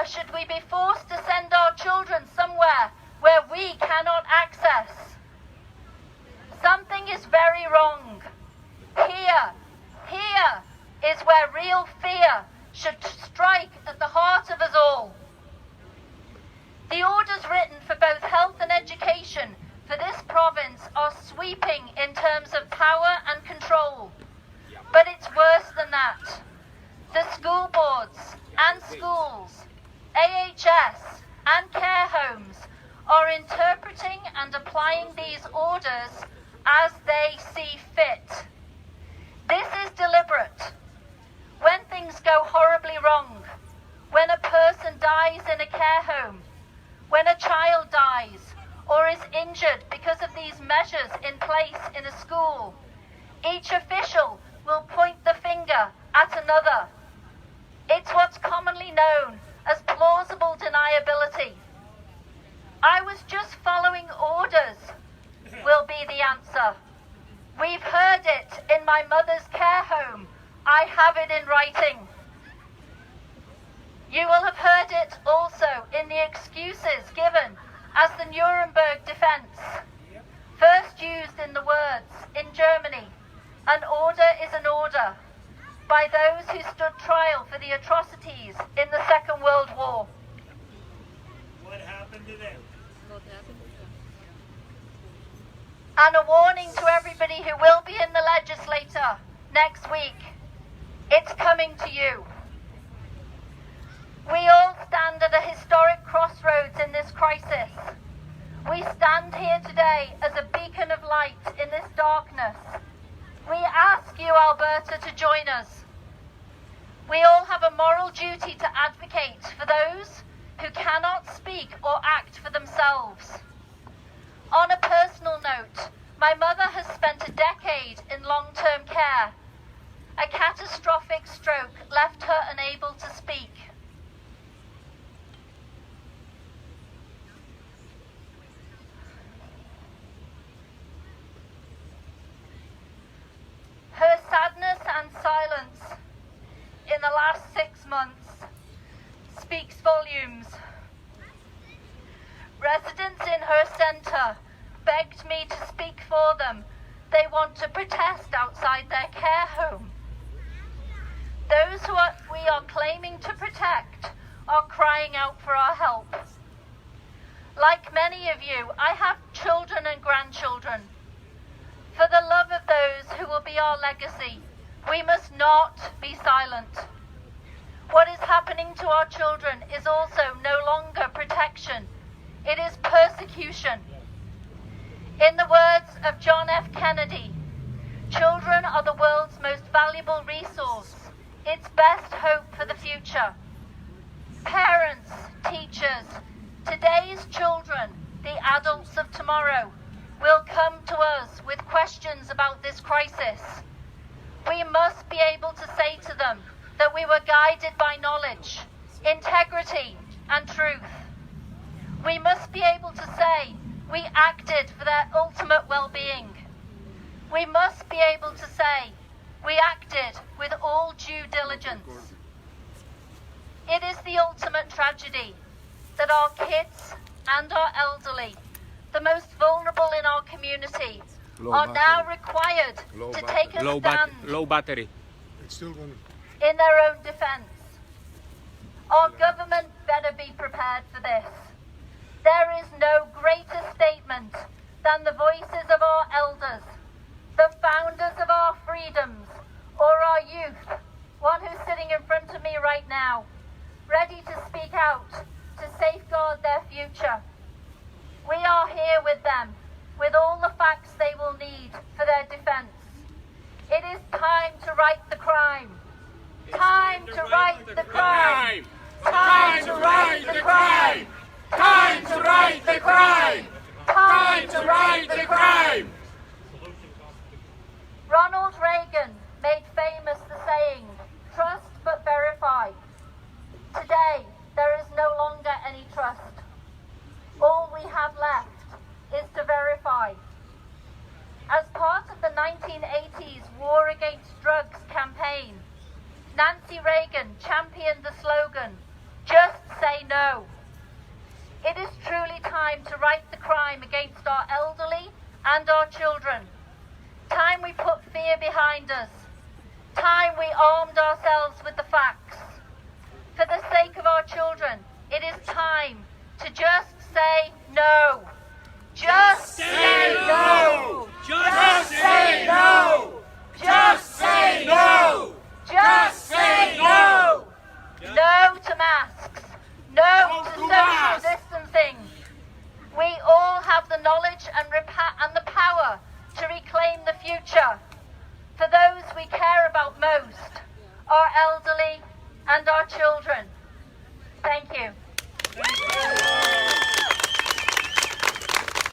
should we be forced to send our children somewhere where we cannot access? Something is very wrong. Here is where real fear should strike at the heart of us all. The orders written for both health and education for this province are sweeping in terms of power and control. But it's worse than that. The school boards and schools, AHS and care homes are interpreting and applying these orders as they see fit. This is deliberate. When things go horribly wrong, when a person dies in a care home, when a child dies or is injured because of these measures in place in a school, each official will point the finger at another. It's what's commonly known as plausible deniability. I was just following orders will be the answer. We've heard it in my mother's care home. I have it in writing. You will have heard it also in the excuses given as the Nuremberg defense. First used in the words, in Germany, an order is an order, by those who stood trial for the atrocities in the Second World War. What happened to them? And a warning to everybody who will be in the legislature next week. It's coming to you. We all stand at a historic crossroads in this crisis. We stand here today as a beacon of light in this darkness. We ask you, Alberta, to join us. We all have a moral duty to advocate for those who cannot speak or act for themselves. On a personal note, my mother has spent a decade in long-term care. A catastrophic stroke left her unable to speak. Her sadness and silence in the last 6 months speaks volumes. Residents in her centre begged me to speak for them. They want to protest outside their care home. Those we are claiming to protect are crying out for our help. Like many of you, I have children and grandchildren. For the love of those who will be our legacy, we must not be silent. What is happening to our children is also no longer protection. It is persecution. In the words of John F. Kennedy, children are the world's most valuable resource, its best hope for the future. Parents, teachers, today's children, the adults of tomorrow, will come to us with questions about this crisis. We must be able to say to them that we were guided by knowledge, integrity, and truth. We must be able to say we acted for their ultimate well-being. We must be able to say we acted with all due diligence. It is the ultimate tragedy that our kids and our elderly, the most vulnerable in our community, are now required to take a stand low battery. It's still running. in their own defence. Our government better be prepared for this. There is no greater statement than the voices of our elders, the founders of our freedoms, or our youth, one who's sitting in front of me right now, ready to speak out to safeguard their future. We are here with them, with all the facts they will need for their defence. It is time to right the crime. Time to right the crime. Time to right the crime. Time to right the crime. Time to right the crime. Ronald Reagan made famous the saying, trust but verify. Today, there is no longer any trust. All we have left is to verify. As part of the 1980s War Against Drugs campaign, Nancy Reagan championed the slogan, just say no. It is truly time to right the crime against our elderly and our children. Time we put fear behind us. Time we armed ourselves with the facts. For the sake of our children, it is time to just say no. Just say no. Just say no. Just say no. Just say no. No to masks. No to social distancing. We all have the knowledge and the power to reclaim the future for those we care about most, our elderly and our children.